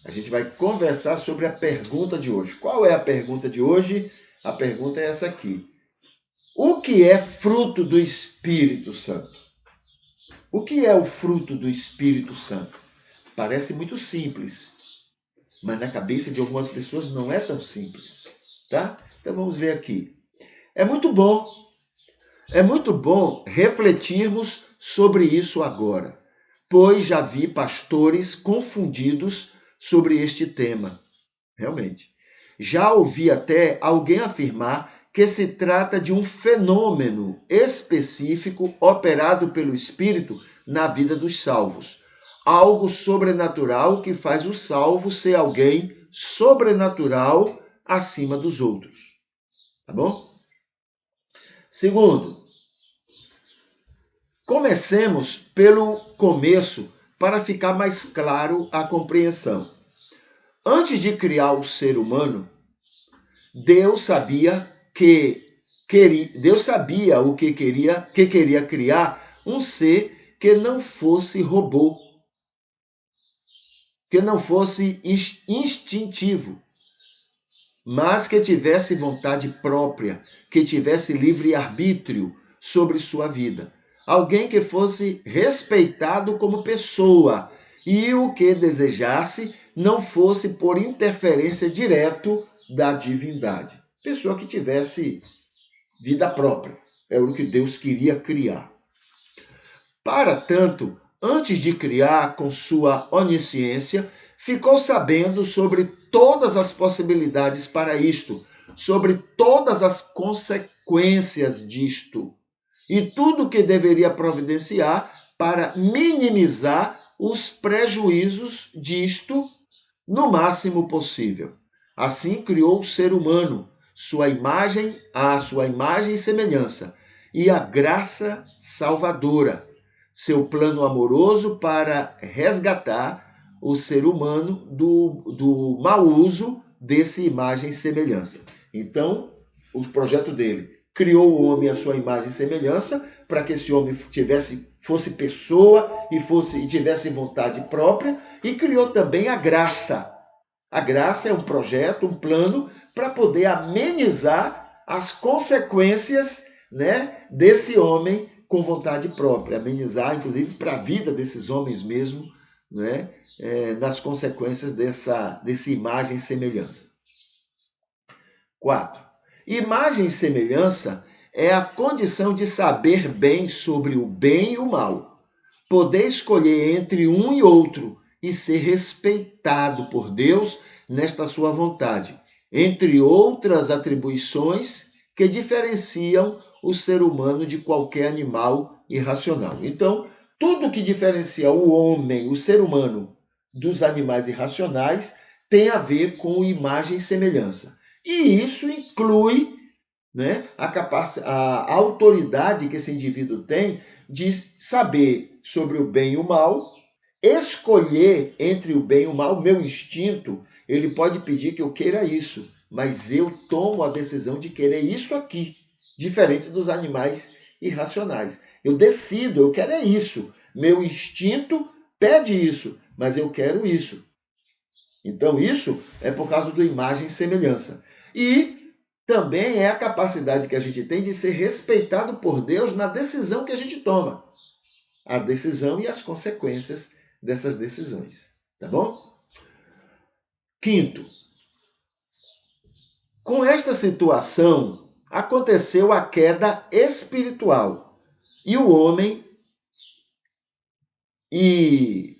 A gente vai conversar sobre a pergunta de hoje. Qual é a pergunta de hoje? A pergunta é essa aqui. O que é fruto do Espírito Santo? O que é o fruto do Espírito Santo? Parece muito simples, mas na cabeça de algumas pessoas não é tão simples, tá? Então vamos ver aqui. É muito bom, é muito bom refletirmos sobre isso agora, pois já vi pastores confundidos sobre este tema. Realmente. Já ouvi até alguém afirmar que se trata de um fenômeno específico operado pelo Espírito na vida dos salvos. Algo sobrenatural que faz o salvo ser alguém sobrenatural acima dos outros. Tá bom? Segundo, comecemos pelo começo para ficar mais claro a compreensão. Antes de criar o ser humano, Deus sabia Deus sabia o que queria criar um ser que não fosse robô, que não fosse instintivo, mas que tivesse vontade própria, que tivesse livre arbítrio sobre sua vida. Alguém que fosse respeitado como pessoa e o que desejasse não fosse por interferência direto da divindade. Pessoa que tivesse vida própria. É o que Deus queria criar. Para tanto, antes de criar com sua onisciência, ficou sabendo sobre todas as possibilidades para isto, sobre todas as consequências disto e tudo que deveria providenciar para minimizar os prejuízos disto no máximo possível. Assim criou o ser humano, sua imagem e semelhança, e a graça salvadora, seu plano amoroso para resgatar o ser humano do mau uso desse imagem e semelhança. Então, o projeto dele criou o homem à sua imagem e semelhança para que esse homem fosse pessoa e tivesse vontade própria, e criou também a graça. A graça é um projeto, um plano para poder amenizar as consequências, né, desse homem com vontade própria, amenizar, inclusive, para a vida desses homens mesmo, né, nas consequências dessa imagem e semelhança. 4. Imagem e semelhança é a condição de saber bem sobre o bem e o mal, poder escolher entre um e outro e ser respeitado por Deus nesta sua vontade, entre outras atribuições que diferenciam o ser humano de qualquer animal irracional. Então, tudo que diferencia o homem, o ser humano, dos animais irracionais tem a ver com imagem e semelhança. E isso inclui, né, a autoridade que esse indivíduo tem de saber sobre o bem e o mal, escolher entre o bem e o mal. Meu instinto, ele pode pedir que eu queira isso, mas eu tomo a decisão de querer isso aqui, diferente dos animais irracionais. Eu decido, eu quero isso. Meu instinto pede isso, mas eu quero isso. Então, isso é por causa da imagem e semelhança. E também é a capacidade que a gente tem de ser respeitado por Deus na decisão que a gente toma. A decisão e as consequências dessas decisões. Tá bom? Quinto, com esta situação aconteceu a queda espiritual. E o homem e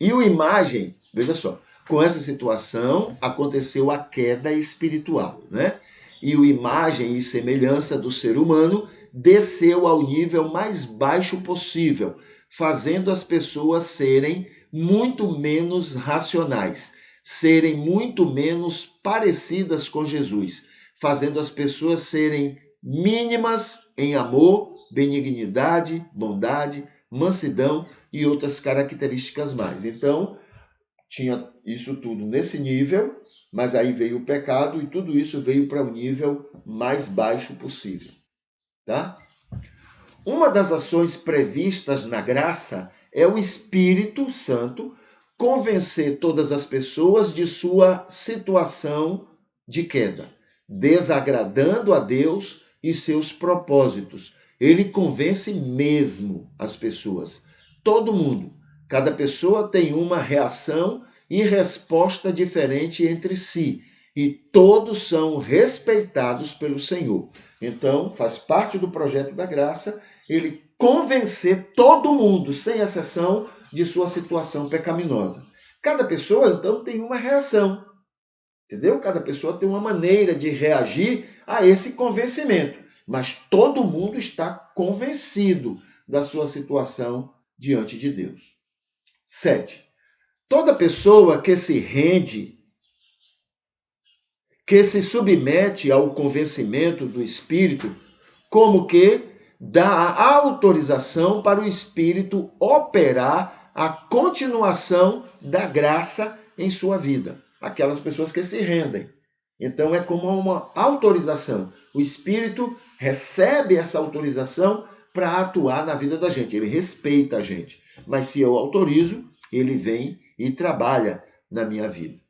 o imagem, veja só, com essa situação aconteceu a queda espiritual, né? E o imagem e semelhança do ser humano desceu ao nível mais baixo possível, fazendo as pessoas serem muito menos racionais, serem muito menos parecidas com Jesus, fazendo as pessoas serem mínimas em amor, benignidade, bondade, mansidão e outras características mais. Então, tinha isso tudo nesse nível, mas aí veio o pecado e tudo isso veio para o nível mais baixo possível, tá? Uma das ações previstas na graça é o Espírito Santo convencer todas as pessoas de sua situação de queda, desagradando a Deus e seus propósitos. Ele convence mesmo as pessoas, todo mundo. Cada pessoa tem uma reação e resposta diferente entre si, e todos são respeitados pelo Senhor. Então, faz parte do projeto da graça ele convencer todo mundo, sem exceção, de sua situação pecaminosa. Cada pessoa, então, tem uma reação, entendeu? Cada pessoa tem uma maneira de reagir a esse convencimento, mas todo mundo está convencido da sua situação diante de Deus. 7. Toda pessoa que se rende, que se submete ao convencimento do Espírito, como que dá a autorização para o Espírito operar a continuação da graça em sua vida. Aquelas pessoas que se rendem. Então é como uma autorização. O Espírito recebe essa autorização para atuar na vida da gente. Ele respeita a gente. Mas se eu autorizo, ele vem e trabalha na minha vida.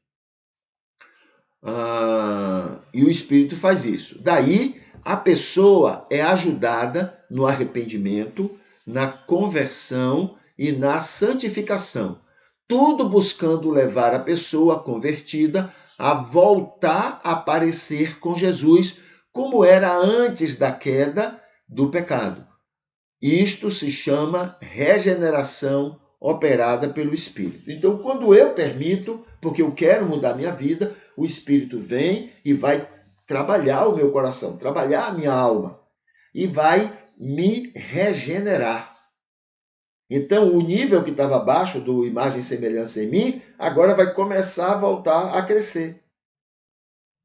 E o Espírito faz isso. Daí, a pessoa é ajudada no arrependimento, na conversão e na santificação. Tudo buscando levar a pessoa convertida a voltar a parecer com Jesus, como era antes da queda do pecado. Isto se chama regeneração operada pelo Espírito. Então, quando eu permito, porque eu quero mudar minha vida, o Espírito vem e vai trabalhar o meu coração, trabalhar a minha alma e vai me regenerar. Então, o nível que estava abaixo do imagem e semelhança em mim, agora vai começar a voltar a crescer.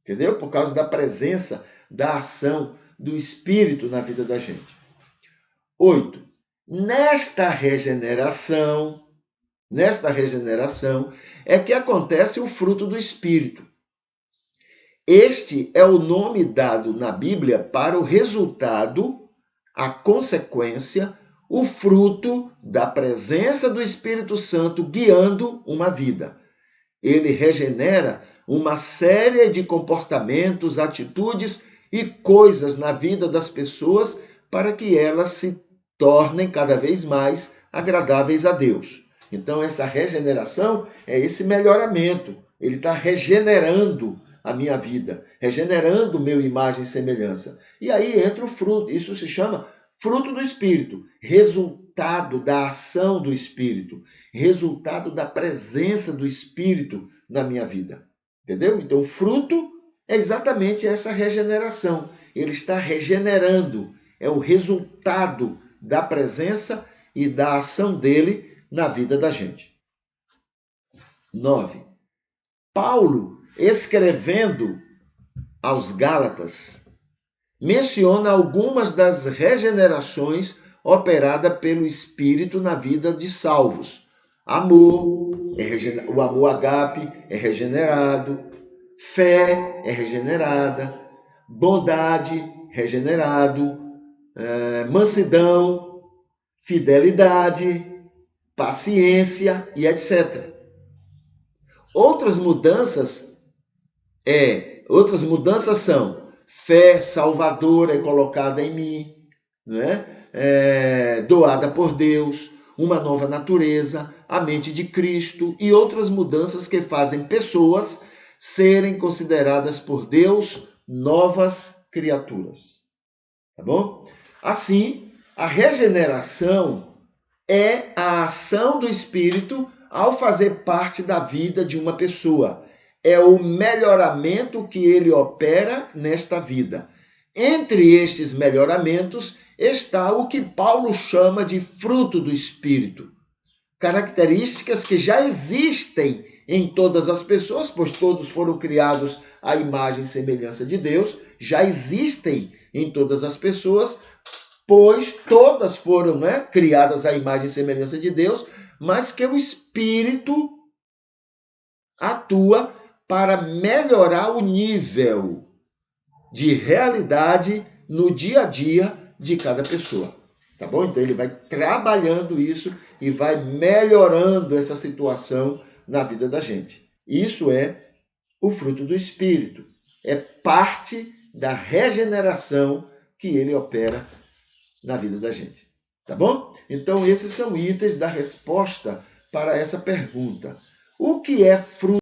Entendeu? Por causa da presença, da ação do Espírito na vida da gente. 8. Nesta regeneração é que acontece o fruto do Espírito. Este é o nome dado na Bíblia para o resultado, a consequência, o fruto da presença do Espírito Santo guiando uma vida. Ele regenera uma série de comportamentos, atitudes e coisas na vida das pessoas para que elas se tornem cada vez mais agradáveis a Deus. Então, essa regeneração é esse melhoramento. Ele está regenerando a minha vida, regenerando o meu imagem e semelhança. E aí entra o fruto, isso se chama fruto do Espírito, resultado da ação do Espírito, resultado da presença do Espírito na minha vida. Entendeu? Então, o fruto é exatamente essa regeneração. Ele está regenerando, é o resultado da presença e da ação dele na vida da gente. 9. Paulo, escrevendo aos Gálatas, menciona algumas das regenerações operadas pelo Espírito na vida de salvos. Amor, o amor ágape é regenerado, fé é regenerada, bondade, regenerado, mansidão, fidelidade, paciência e etc. Outras mudanças são fé salvadora é colocada em mim, doada por Deus, uma nova natureza, a mente de Cristo e outras mudanças que fazem pessoas serem consideradas por Deus novas criaturas. Tá bom? Assim, a regeneração é a ação do Espírito ao fazer parte da vida de uma pessoa. É o melhoramento que ele opera nesta vida. Entre estes melhoramentos está o que Paulo chama de fruto do Espírito. Características que já existem em todas as pessoas, pois todos foram criados à imagem e semelhança de Deus, já existem em todas as pessoas, pois todas foram criadas à imagem e semelhança de Deus, mas que o Espírito atua para melhorar o nível de realidade no dia a dia de cada pessoa. Tá bom? Então ele vai trabalhando isso e vai melhorando essa situação na vida da gente. Isso é o fruto do Espírito. É parte da regeneração que ele opera na vida da gente. Tá bom? Então, esses são itens da resposta para essa pergunta. O que é fruto?